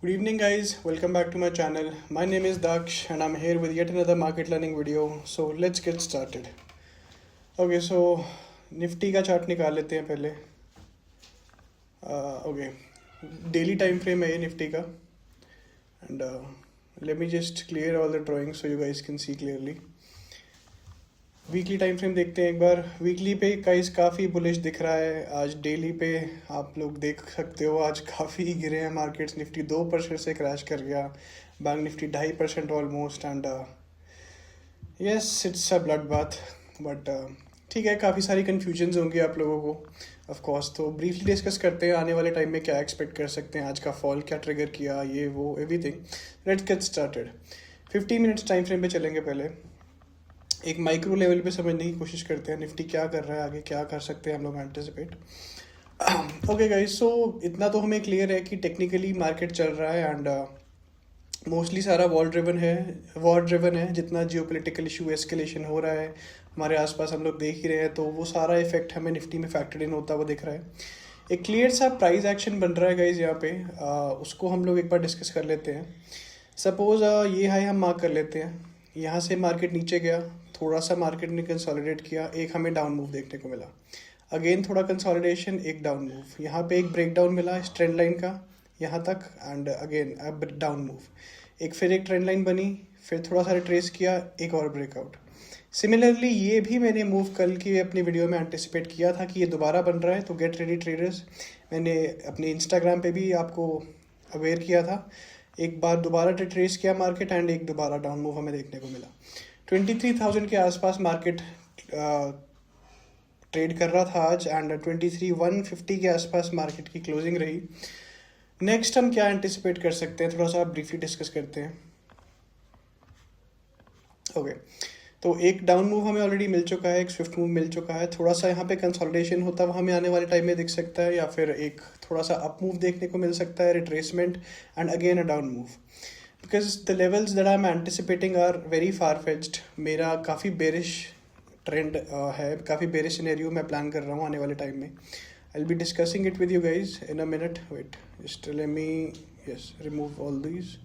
Good evening, guys. Welcome back to my channel. My name is Daksh, and I'm here with yet another market learning video. So let's get started. Okay, so Nifty का chart निकाल लेते हैं पहले. Okay, daily time frame है ये Nifty का. And let me just clear all the drawings so you guys can see clearly. Weekly time frame देखते हैं एक बार. वीकली पे गाइस काफ़ी बुलिश दिख रहा है. आज डेली पे आप लोग देख सकते हो आज काफ़ी गिरे हैं मार्केट्स. निफ्टी 2% से क्रैश कर गया. Bank Nifty 2.5% almost. And yes, it's a blood bath. But ठीक है, काफ़ी सारी कन्फ्यूजन्स होंगी आप लोगों को ऑफ कोर्स. तो ब्रीफली डिस्कस करते हैं आने वाले टाइम में क्या एक्सपेक्ट कर सकते हैं. आज का फॉल क्या ट्रिगर किया, ये वो everything. Let's get started. 15 minutes time frame पे चलेंगे. पहले एक माइक्रो लेवल पे समझने की कोशिश करते हैं निफ्टी क्या कर रहा है, आगे क्या कर सकते हैं हम लोग एंटिसिपेट. ओके गाइस, सो इतना तो हमें क्लियर है कि टेक्निकली मार्केट चल रहा है एंड मोस्टली सारा वॉर ड्रिवन है. जितना जियोपॉलिटिकल इशू एस्केलेशन हो रहा है हमारे आसपास हम लोग देख ही रहे हैं, तो वो सारा इफेक्ट हमें निफ्टी में फैक्टर्ड इन होता हुआ दिख रहा है. एक क्लियर सा प्राइस एक्शन बन रहा है गाइज यहाँ पे. उसको हम लोग एक बार डिस्कस कर लेते हैं. सपोज ये हाई हम मार्क कर लेते हैं. यहाँ से मार्केट नीचे गया, थोड़ा सा मार्केट ने कंसोलिडेट किया, एक हमें डाउन मूव देखने को मिला. अगेन थोड़ा कंसोलिडेशन, एक डाउन मूव. यहाँ पे एक ब्रेक डाउन मिला इस ट्रेंड लाइन का यहाँ तक. एंड अगेन अब डाउन मूव. फिर एक ट्रेंड लाइन बनी, फिर थोड़ा सा रिट्रेस किया, एक और ब्रेकआउट. सिमिलरली ये भी मैंने मूव कल की अपनी वीडियो में एंटिसिपेट किया था कि ये दोबारा बन रहा है. तो गेट रेडी ट्रेडर्स, मैंने अपने इंस्टाग्राम पे भी आपको अवेयर किया था. एक बार दोबारा रिट्रेस किया मार्केट एंड एक दोबारा डाउन मूव हमें देखने को मिला. 23,000 के आसपास मार्केट ट्रेड कर रहा था आज. एंड 23,150 के आसपास मार्केट की क्लोजिंग रही. नेक्स्ट हम क्या एंटिसिपेट कर सकते हैं, थोड़ा सा ब्रीफली डिस्कस करते हैं. ओके, तो एक डाउन मूव हमें ऑलरेडी मिल चुका है, एक स्विफ्ट मूव मिल चुका है. थोड़ा सा यहाँ पे कंसोलिडेशन होता हुआ हमें आने वाले टाइम में दिख सकता है, या फिर एक थोड़ा सा अप मूव देखने को मिल सकता है, retracement and again a down move. Because the levels that I am anticipating are very far fetched. मेरा काफ़ी बेरिश ट्रेंड है, काफ़ी बेरिश सिनेरियो मैं प्लान कर रहा हूँ आने वाले टाइम में. I will be discussing it with you guys in a minute. Wait, just let me yes remove all these.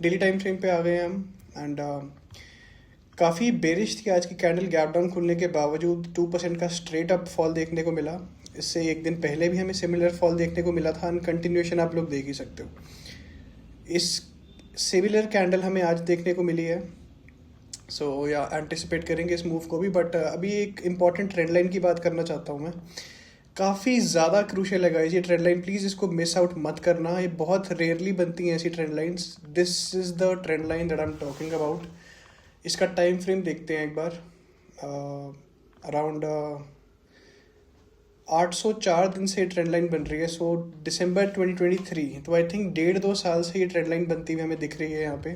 Daily time frame पे आ गए हम. एंड काफ़ी बेरिश थी आज की कैंडल. गैप डाउन खुलने के बावजूद 2% का स्ट्रेट अप फॉल देखने को मिला. इससे एक दिन पहले भी हमें सिमिलर फॉल देखने को मिला था. एंड कंटिन्यूएशन आप लोग देख ही सकते हो. इस सिमिलर कैंडल हमें आज देखने को मिली है. सो या एंटिसिपेट करेंगे इस मूव को भी. बट अभी एक इम्पॉर्टेंट ट्रेंड लाइन की बात करना चाहता हूँ मैं. काफ़ी ज़्यादा क्रूशियल है ये ट्रेंड लाइन. प्लीज़ इसको मिस आउट मत करना. ये बहुत रेयरली बनती हैं ऐसी trend lines. This is the trend line that I am talking about. इसका टाइम फ्रेम देखते हैं एक बार. अराउंड 804 दिन से ट्रेंड लाइन बन रही है. सो दिसंबर 2023, तो आई थिंक 1.5-2 साल से ये ट्रेंड लाइन बनती हुई हमें दिख रही है यहाँ पे.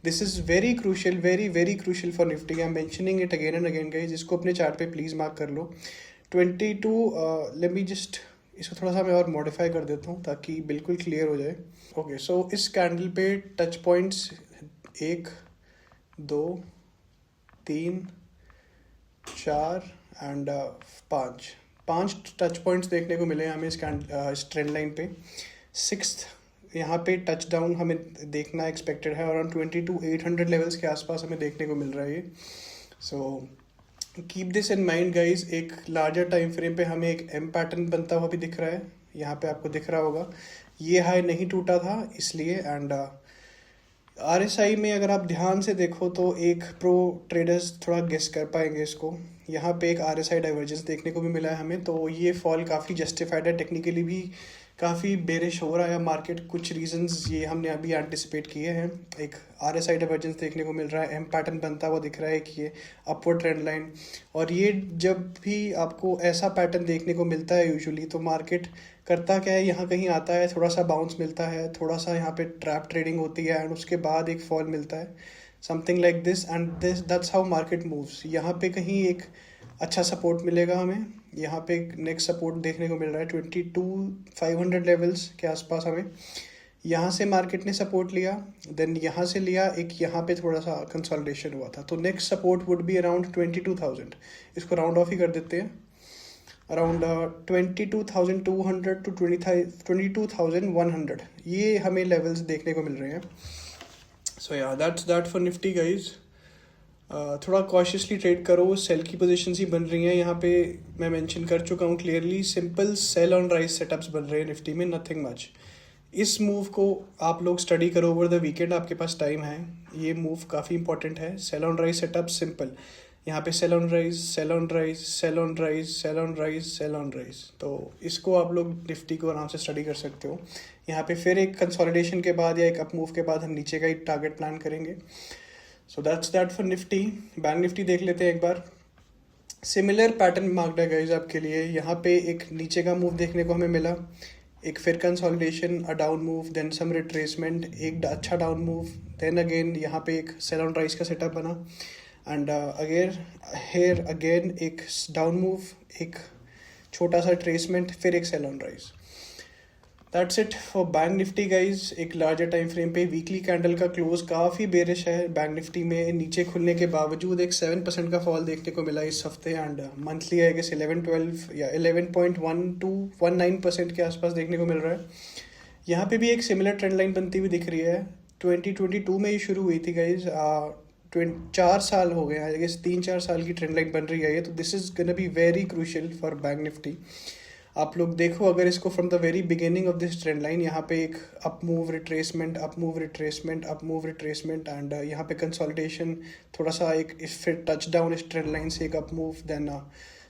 This is very crucial, very very crucial for Nifty. I am mentioning it again and again guys. इसको अपने चार्ट पे प्लीज़ मार्क कर लो. 22 लेट मी जस्ट इसको थोड़ा सा मैं और मॉडिफाई कर देता हूँ ताकि बिल्कुल क्लियर हो जाए. ओके, सो इस कैंडल पे touch points 1, 2, 3, 4 and 5 touch points देखने को मिले हमें इस ट्रेंड लाइन पे. 6th यहाँ पे टच डाउन हमें देखना एक्सपेक्टेड है. अराउंड 22,800 लेवल्स के आसपास हमें देखने को मिल रहा है ये. So keep this in mind guys. एक लार्जर टाइम फ्रेम पे हमें एक एम पैटर्न बनता हुआ भी दिख रहा है. यहाँ पे आपको दिख रहा होगा ये हाई नहीं टूटा था इसलिए. एंड RSI में अगर आप ध्यान से देखो तो एक प्रो ट्रेडर्स थोड़ा गेस कर पाएंगे इसको. यहाँ पे एक RSI डाइवर्जेंस देखने को भी मिला है हमें. तो ये फॉल काफ़ी जस्टिफाइड है. टेक्निकली भी काफ़ी बेरिश हो रहा है मार्केट. कुछ रीजंस ये हमने अभी एंटिसिपेट किए हैं. एक RSI डाइवर्जेंस देखने को मिल रहा है, एम पैटर्न बनता हुआ दिख रहा है कि ये अपवर्ड ट्रेंड लाइन. और ये जब भी आपको ऐसा पैटर्न देखने को मिलता है यूजुअली, तो मार्केट करता क्या है, यहाँ कहीं आता है, थोड़ा सा बाउंस मिलता है, थोड़ा सा यहाँ पे ट्रैप ट्रेडिंग होती है एंड उसके बाद एक फॉल मिलता है. Something like this. And this that's how market moves. यहाँ पे कहीं एक अच्छा सपोर्ट मिलेगा हमें. यहाँ पे नेक्स्ट सपोर्ट देखने को मिल रहा है 22,500 लेवल्स के आसपास हमें. यहाँ से मार्केट ने सपोर्ट लिया, देन यहाँ से लिया, एक यहाँ पे थोड़ा सा कंसोलिडेशन हुआ था. तो next support would be around 22,000. इसको राउंड ऑफ ही कर देते हैं. अराउंड 22,200 टू 22,100, ये हमें लेवल्स देखने को मिल रहे हैं. सो yeah that's that for Nifty guys. थोड़ा कॉशियसली ट्रेड करो, सेल की पोजीशंस ही बन रही हैं यहाँ पे. मैं मेंशन कर चुका हूँ clearly, simple sell on rise setups बन रहे हैं निफ्टी में, नथिंग मच. इस मूव को आप लोग स्टडी करो ओवर द वीकेंड, आपके पास टाइम है. ये मूव काफ़ी इंपॉर्टेंट है. Sell on rise setup simple, यहाँ पे sell on rise, sell on rise, sell on rise, sell on rise, sell on rise. तो इसको आप लोग निफ्टी को आराम से स्टडी कर सकते हो. यहाँ पे फिर एक कंसोलिडेशन के बाद या एक अप मूव के बाद हम नीचे का ही टारगेट प्लान करेंगे. So that's that for Nifty. Bank Nifty देख लेते हैं एक बार. सिमिलर पैटर्न मार्क्ड है गाइज आपके लिए. यहाँ पे एक नीचे का मूव देखने को हमें मिला, एक फिर consolidation, a down move, then some retracement, एक अच्छा डाउन मूव, देन अगेन यहाँ पे एक सेल ऑन राइज का सेटअप बना, एंड अगेन हेयर अगेन एक डाउन मूव, एक छोटा सा ट्रेसमेंट, फिर एक sell on rise. That's it for bank Nifty guys. एक लार्जर टाइम फ्रेम पे वीकली कैंडल का क्लोज काफ़ी बेरिश है बैंक निफ्टी में. नीचे खुलने के बावजूद एक 7% का फॉल देखने को मिला इस हफ्ते, एंड मंथली है कि 11-12 या 11.12-19% के आसपास देखने को मिल रहा है. यहाँ पे भी एक सिमिलर ट्रेंड लाइन बनती हुई दिख रही है. 2022 में ये शुरू हुई थी गाइज. 4 साल हो गए, आई गेस 3-4 साल की ट्रेंड लाइन बन रही है ये. तो this is gonna be very crucial for bank Nifty. आप लोग देखो अगर इसको from the very beginning of this trend line, यहाँ पे एक up move retracement, up move retracement, up move retracement, and यहाँ पे कंसोलिडेशन, थोड़ा सा एक फिर टच डाउन इस ट्रेंड लाइन से, एक अप मूव, देन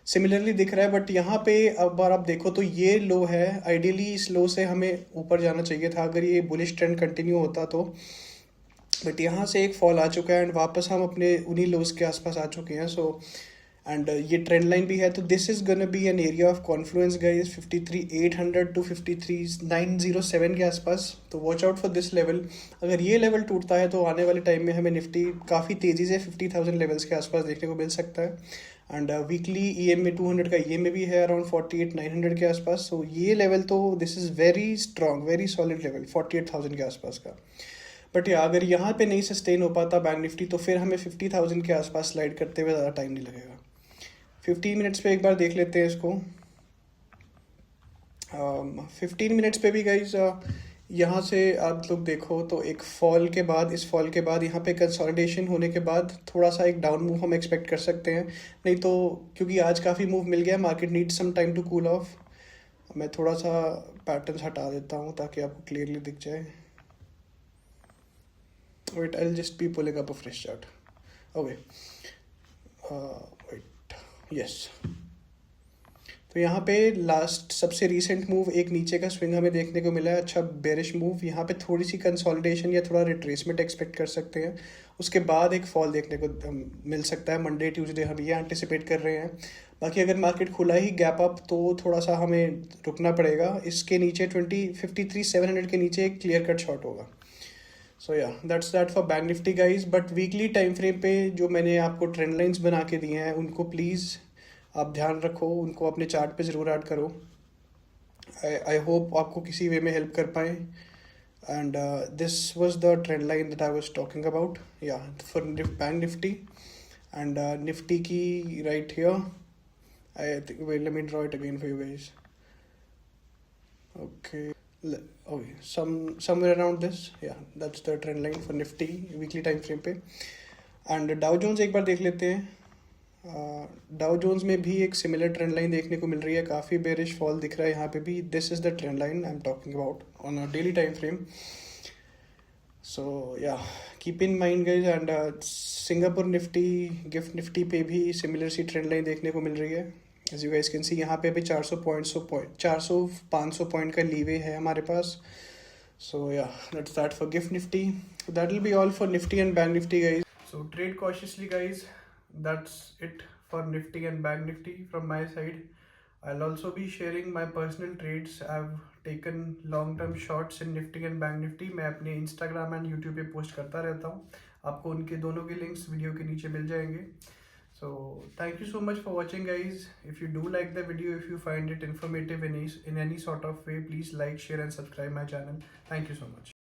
सिमिलरली दिख रहा है. बट यहाँ पे अब बार आप देखो तो ये लो है. आइडियली इस लो से हमें ऊपर जाना चाहिए था अगर ये बुलिश ट्रेंड कंटिन्यू होता तो. बट यहाँ से एक फॉल आ चुका है एंड वापस हम अपने उन्हीं लोज के आसपास आ चुके हैं. सो एंड ये ट्रेंड लाइन भी है, तो this is gonna be an area of confluence guys 53,800 to 53,907 के आसपास. तो watch out for this level. अगर ये लेवल टूटता है तो आने वाले टाइम में हमें निफ्टी काफ़ी तेज़ी से 50,000 लेवल्स के आसपास देखने को मिल सकता है. एंड वीकली EM में 200 का EM भी है अराउंड 48,900 के आसपास. सो ये लेवल तो this is very strong, very solid level 48,000 के आसपास का. बट या अगर यहाँ पे नहीं सस्टेन हो पाता बैंक निफ्टी तो फिर हमें 50,000 के आसपास स्लाइड करते हुए ज़्यादा टाइम नहीं लगेगा. 15 मिनट्स पे एक बार देख लेते हैं इसको. 15 मिनट्स पे भी गाइज यहाँ से आप लोग देखो तो एक फॉल के बाद, इस फॉल के बाद यहाँ पे कंसोलिडेशन होने के बाद थोड़ा सा एक डाउन मूव हम एक्सपेक्ट कर सकते हैं. नहीं तो क्योंकि आज काफ़ी मूव मिल गया, market need some time to cool off. मैं थोड़ा सा पैटर्न्स हटा देता हूँ ताकि आपको क्लियरली दिख जाए. Wait, I will just be pulling up a fresh chart. Okay, wait, yes. तो यहाँ पे लास्ट सबसे रीसेंट मूव एक नीचे का स्विंग हमें देखने को मिला है, अच्छा बेरिश मूव. यहाँ पे थोड़ी सी कंसोलिडेशन या थोड़ा रिट्रेसमेंट एक्सपेक्ट कर सकते हैं. उसके बाद एक फॉल देखने को मिल सकता है मंडे ट्यूसडे, हम ये एंटिसिपेट कर रहे हैं. बाकी अगर मार्केट खुला ही गैप अप तो थोड़ा सा हमें रुकना पड़ेगा. इसके नीचे 53,700 के नीचे एक क्लियर कट शॉट होगा. सो yeah that's that for bank Nifty guys. But weekly time frame पे जो मैंने आपको ट्रेंड लाइंस बना के दिए हैं उनको प्लीज़ आप ध्यान रखो, उनको अपने चार्ट पे ज़रूर ऐड करो. आई होप आपको किसी वे में हेल्प कर पाए. And this was the trend line that I was talking about, या for bank Nifty. And Nifty की right here, I think, wait let me draw it again for you guys. Okay, okay, somewhere around this, yeah, that's the trend line for Nifty weekly time frame पे. And Dow Jones एक बार देख लेते हैं. Dow Jones में भी एक similar trend line देखने को मिल रही है, काफ़ी बेरिश फॉल दिख रहा है यहाँ पे भी. This is the trend line I am talking about on a daily time frame. So या keep in mind guys. And Singapore Nifty, gift Nifty पे भी सिमिलर सी ट्रेंड लाइन देखने को मिल रही है. As you guys can see यहाँ पे भी 400-500 पॉइंट का लीवे है हमारे पास. So yeah that's that for GIFT Nifty. That will be all for Nifty and bank Nifty guys. So trade cautiously guys. That's it for Nifty and Bank Nifty from my side. I'll also be sharing my personal trades. I've taken long-term shots in Nifty and Bank Nifty. मैं अपने Instagram and YouTube पे post करता रहता हूँ. आपको उनके दोनों के लिंक्स वीडियो के नीचे मिल जाएंगे. So thank you so much for watching guys. If you do like the video, if you find it informative in any sort of way, please like, share and subscribe my channel. Thank you so much.